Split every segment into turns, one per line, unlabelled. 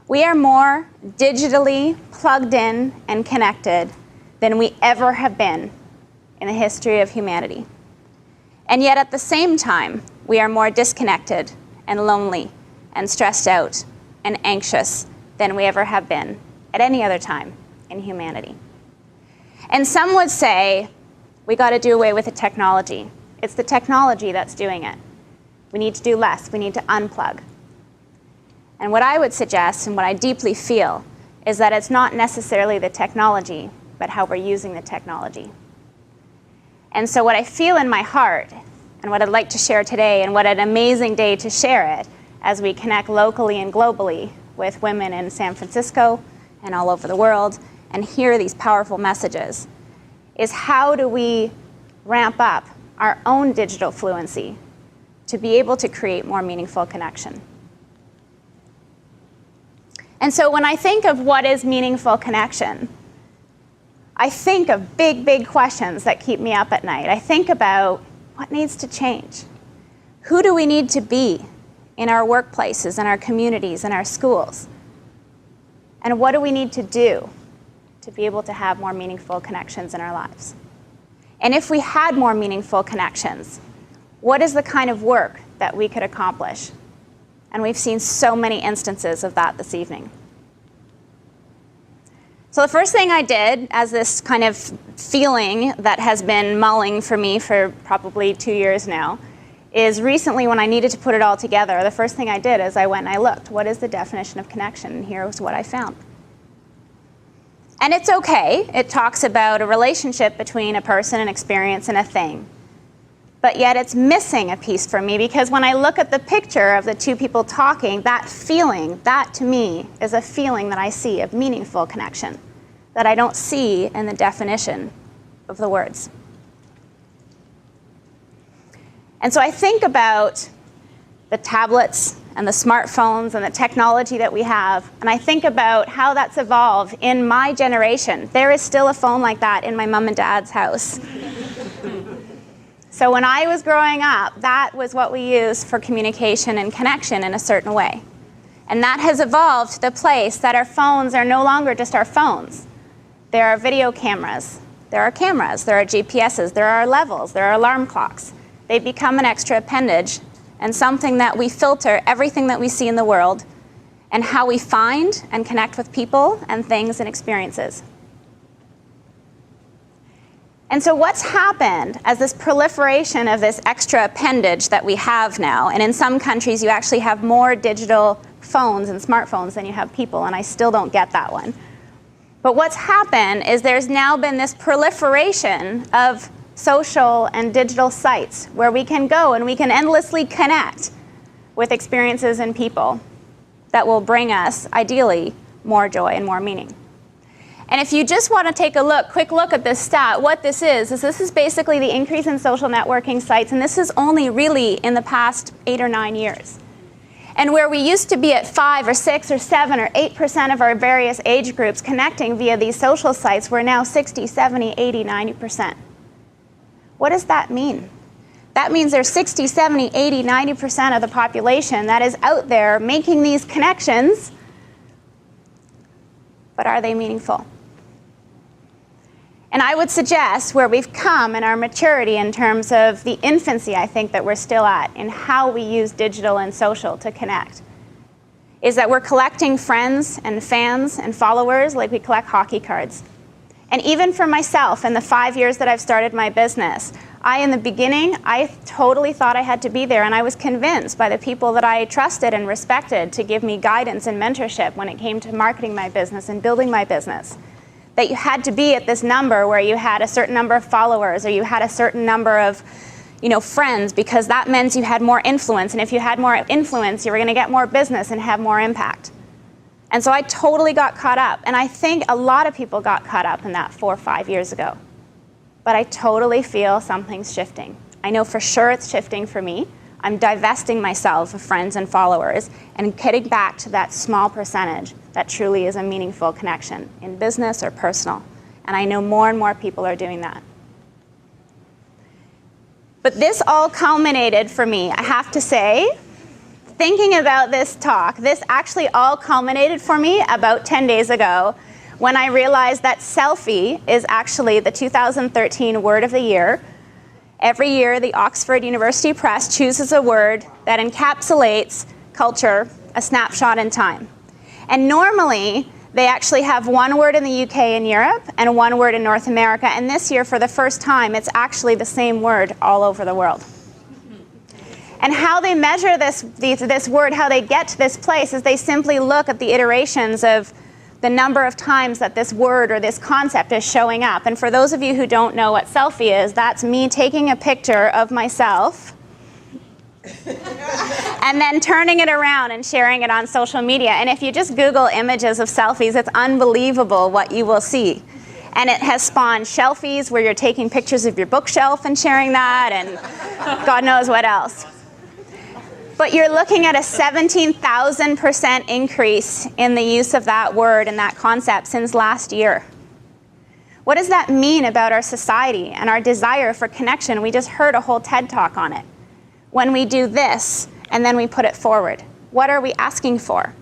We are more digitally plugged in and connected than we ever have been in the history of humanity. And yet at the same time, we are more disconnected and lonely and stressed out and anxious than we ever have been at any other time in humanity. And some would say, we got to do away with the technology. It's the technology that's doing it. We need to do less. We need to unplug. And what I would suggest, and what I deeply feel, is that it's not necessarily the technology, but how we're using the technology. And so what I feel in my heart, and what I'd like to share today, and what an amazing day to share it, as we connect locally and globally with women in San Francisco and all over the world, and hear these powerful messages, is how do we ramp up our own digital fluency to be able to create more meaningful connection. And so when I think of what is meaningful connection, I think of big, big questions that keep me up at night. I think about what needs to change. Who do we need to be in our workplaces, in our communities, in our schools? And what do we need to do to be able to have more meaningful connections in our lives? And if we had more meaningful connections, what is the kind of work that we could accomplish? And we've seen so many instances of that this evening. So the first thing I did, as this kind of feeling that has been mulling for me for probably 2 years now, is recently when I needed to put it all together, the first thing I did is I went and I looked, what is the definition of connection? And here was what I found. And it's okay. It talks about a relationship between a person, an experience, and a thing. But yet it's missing a piece for me, because when I look at the picture of the two people talking, that feeling, that to me is a feeling that I see of meaningful connection that I don't see in the definition of the words. And so I think about the tablets and the smartphones and the technology that we have, and I think about how that's evolved in my generation. There is still a phone like that in my mom and dad's house. So when I was growing up, that was what we used for communication and connection in a certain way. And that has evolved to the place that our phones are no longer just our phones. There are video cameras, there are GPSs, there are levels, there are alarm clocks. They become an extra appendage and something that we filter everything that we see in the world and how we find and connect with people and things and experiences. And so what's happened as this proliferation of this extra appendage that we have now, and in some countries you actually have more digital phones and smartphones than you have people, and I still don't get that one. But what's happened is there's now been this proliferation of social and digital sites where we can go and we can endlessly connect with experiences and people that will bring us, ideally, more joy and more meaning. And if you just want to take a quick look at this stat, what this is this is basically the increase in social networking sites, and this is only really in the past 8 or 9 years. And where we used to be at 5 or 6 or 7 or 8% of our various age groups connecting via these social sites, we're now 60, 70, 80, 90%. What does that mean? That means there's 60, 70, 80, 90% of the population that is out there making these connections, but are they meaningful? And I would suggest where we've come in our maturity in terms of the infancy, I think, that we're still at in how we use digital and social to connect, is that we're collecting friends and fans and followers like we collect hockey cards. And even for myself, in the 5 years that I've started my business, in the beginning, I totally thought I had to be there, and I was convinced by the people that I trusted and respected to give me guidance and mentorship when it came to marketing my business and building my business, that you had to be at this number where you had a certain number of followers or you had a certain number of friends, because that meant you had more influence, and if you had more influence, you were going to get more business and have more impact. And so I totally got caught up, and I think a lot of people got caught up in that 4 or 5 years ago. But I totally feel something's shifting. I know for sure it's shifting for me. I'm divesting myself of friends and followers and getting back to that small percentage that truly is a meaningful connection in business or personal. And I know more and more people are doing that. But this all culminated for me, I have to say, thinking about this talk, this actually all culminated for me about 10 days ago when I realized that selfie is actually the 2013 word of the year. Every year, the Oxford University Press chooses a word that encapsulates culture, a snapshot in time. And normally, they actually have one word in the UK and Europe and one word in North America. And this year, for the first time, it's actually the same word all over the world. And how they measure this word, how they get to this place, is they simply look at the iterations of the number of times that this word or this concept is showing up. And for those of you who don't know what selfie is, that's me taking a picture of myself and then turning it around and sharing it on social media. And if you just Google images of selfies, it's unbelievable what you will see. And it has spawned shelfies where you're taking pictures of your bookshelf and sharing that, and God knows what else. But you're looking at a 17,000% increase in the use of that word and that concept since last year. What does that mean about our society and our desire for connection? We just heard a whole TED talk on it. When we do this and then we put it forward, what are we asking for?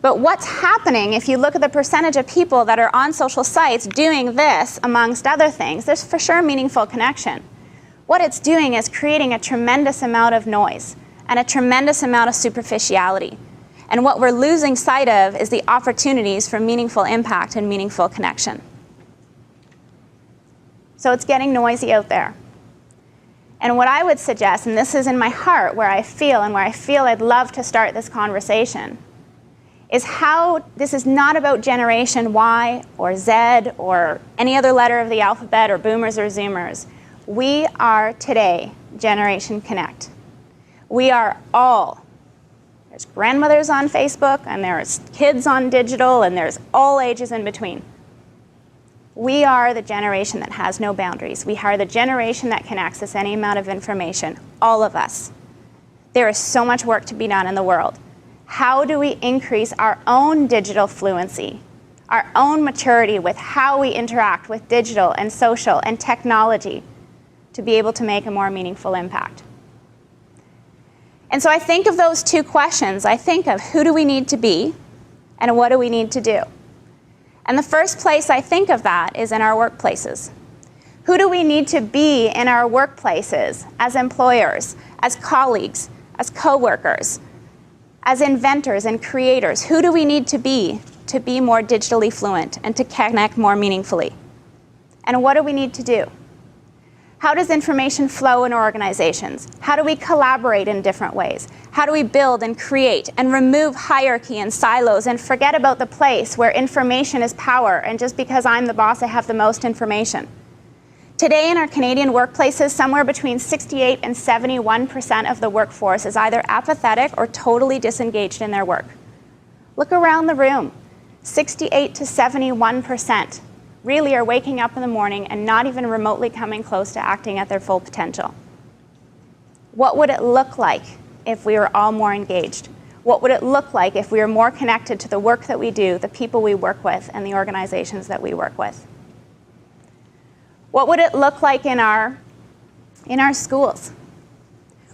But what's happening, if you look at the percentage of people that are on social sites doing this, amongst other things, there's for sure meaningful connection. What it's doing is creating a tremendous amount of noise and a tremendous amount of superficiality. And what we're losing sight of is the opportunities for meaningful impact and meaningful connection. So it's getting noisy out there. And what I would suggest, and this is in my heart where I feel I'd love to start this conversation, is how this is not about Generation Y or Z or any other letter of the alphabet or boomers or zoomers. We are today Generation Connect. We are all, there's grandmothers on Facebook, and there's kids on digital, and there's all ages in between. We are the generation that has no boundaries. We are the generation that can access any amount of information, all of us. There is so much work to be done in the world. How do we increase our own digital fluency, our own maturity with how we interact with digital and social and technology to be able to make a more meaningful impact? And so I think of those two questions. I think of who do we need to be and what do we need to do? And the first place I think of that is in our workplaces. Who do we need to be in our workplaces as employers, as colleagues, as coworkers, as inventors and creators? Who do we need to be more digitally fluent and to connect more meaningfully? And what do we need to do? How does information flow in organizations? How do we collaborate in different ways? How do we build and create and remove hierarchy and silos and forget about the place where information is power and just because I'm the boss, I have the most information? Today in our Canadian workplaces, somewhere between 68 and 71% of the workforce is either apathetic or totally disengaged in their work. Look around the room. 68 to 71% really are waking up in the morning and not even remotely coming close to acting at their full potential. What would it look like if we were all more engaged? What would it look like if we were more connected to the work that we do, the people we work with, and the organizations that we work with? What would it look like in our schools?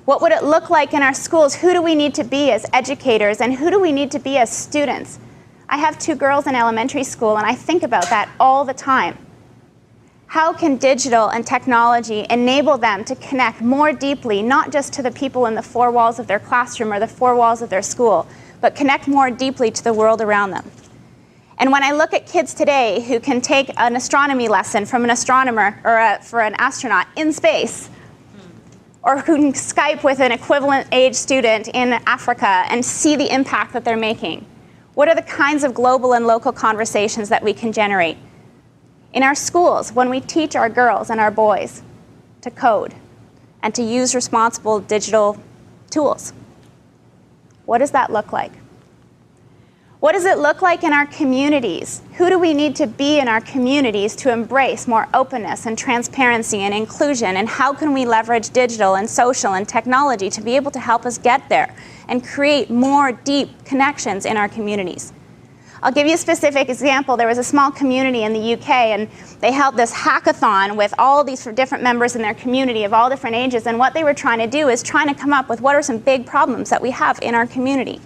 What would it look like in our schools? Who do we need to be as educators, and who do we need to be as students? I have 2 girls in elementary school, and I think about that all the time. How can digital and technology enable them to connect more deeply, not just to the people in the 4 walls of their classroom or the 4 walls of their school, but connect more deeply to the world around them? And when I look at kids today who can take an astronomy lesson from an astronomer or for an astronaut in space, or who can Skype with an equivalent age student in Africa and see the impact that they're making, what are the kinds of global and local conversations that we can generate? In our schools, when we teach our girls and our boys to code and to use responsible digital tools, what does that look like? What does it look like in our communities? Who do we need to be in our communities to embrace more openness and transparency and inclusion? And how can we leverage digital and social and technology to be able to help us get there and create more deep connections in our communities? I'll give you a specific example. There was a small community in the UK, and they held this hackathon with all these different members in their community of all different ages, and what they were trying to do is trying to come up with what are some big problems that we have in our community.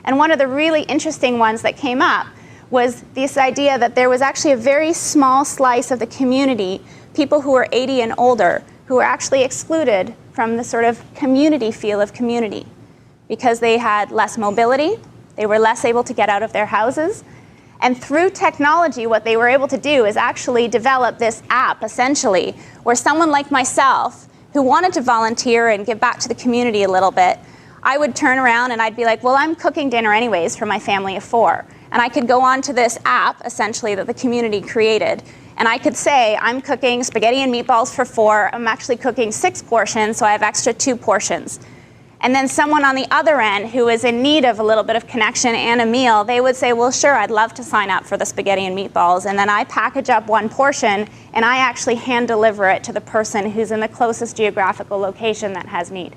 And one of the really interesting ones that came up was this idea that there was actually a very small slice of the community, people who were 80 and older, who were actually excluded from the sort of community feel of community because they had less mobility, they were less able to get out of their houses, and through technology what they were able to do is actually develop this app essentially where someone like myself who wanted to volunteer and give back to the community a little bit, I would turn around and I'd be like, well, I'm cooking dinner anyways for my family of 4. And I could go on to this app essentially that the community created, and I could say, I'm cooking spaghetti and meatballs for 4, I'm actually cooking 6 portions, so I have extra 2 portions. And then someone on the other end who is in need of a little bit of connection and a meal, they would say, well, sure, I'd love to sign up for the spaghetti and meatballs. And then I package up 1 portion, and I actually hand deliver it to the person who's in the closest geographical location that has need.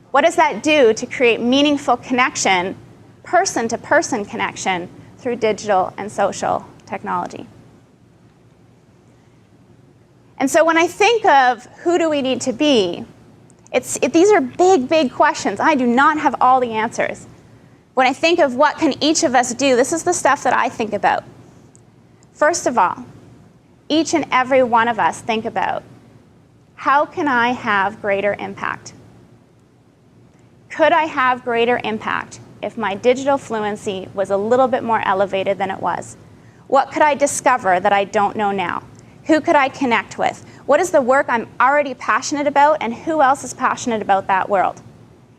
What does that do to create meaningful connection, person-to-person connection, through digital and social technology? And so when I think of who do we need to be, these are big, big questions. I do not have all the answers. When I think of what can each of us do, this is the stuff that I think about. First of all, each and every one of us think about, how can I have greater impact? Could I have greater impact if my digital fluency was a little bit more elevated than it was? What could I discover that I don't know now? Who could I connect with? What is the work I'm already passionate about, and who else is passionate about that world?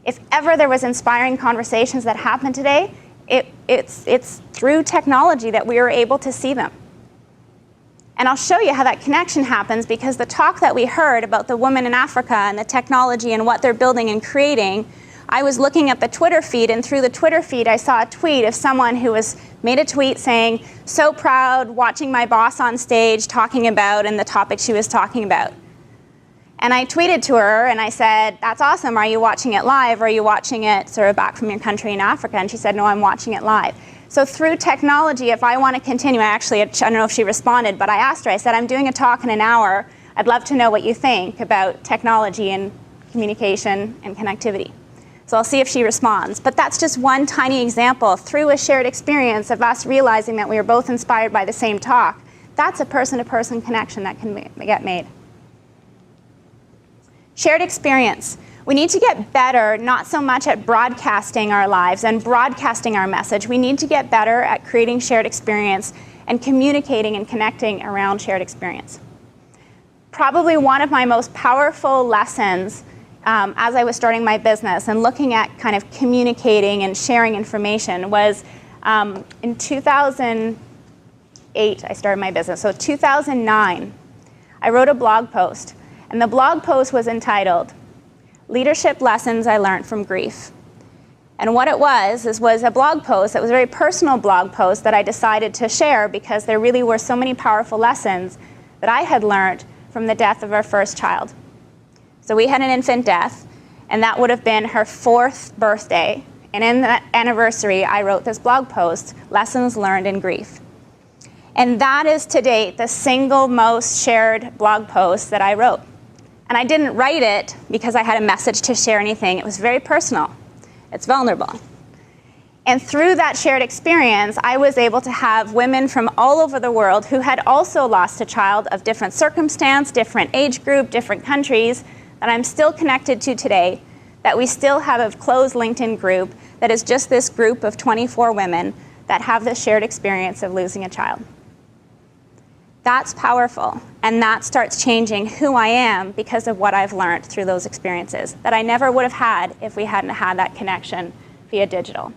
If ever there was inspiring conversations that happened today, it's through technology that we are able to see them. And I'll show you how that connection happens, because the talk that we heard about the women in Africa and the technology and what they're building and creating, I was looking at the Twitter feed, and through the Twitter feed I saw a tweet of someone who made a tweet saying, so proud watching my boss on stage talking about, and the topic she was talking about. And I tweeted to her and I said, that's awesome, are you watching it live, or are you watching it sort of back from your country in Africa? And she said, no, I'm watching it live. So through technology, if I want to continue, I don't know if she responded, but I asked her, I said, I'm doing a talk in an hour, I'd love to know what you think about technology and communication and connectivity. So I'll see if she responds. But that's just one tiny example through a shared experience of us realizing that we are both inspired by the same talk. That's a person-to-person connection that can get made. Shared experience. We need to get better, not so much at broadcasting our lives and broadcasting our message. We need to get better at creating shared experience and communicating and connecting around shared experience. Probably one of my most powerful lessons as I was starting my business and looking at kind of communicating and sharing information was in 2008, I started my business. So 2009, I wrote a blog post, and the blog post was entitled, Leadership Lessons I Learned from Grief. And what it was a blog post that was a very personal blog post that I decided to share because there really were so many powerful lessons that I had learned from the death of our first child. So we had an infant death, and that would have been her 4th birthday. And in that anniversary, I wrote this blog post, Lessons Learned in Grief. And that is to date the single most shared blog post that I wrote. And I didn't write it because I had a message to share anything. It was very personal. It's vulnerable. And through that shared experience, I was able to have women from all over the world who had also lost a child of different circumstance, different age group, different countries, that I'm still connected to today, that we still have a closed LinkedIn group that is just this group of 24 women that have this shared experience of losing a child. That's powerful, and that starts changing who I am because of what I've learned through those experiences that I never would have had if we hadn't had that connection via digital.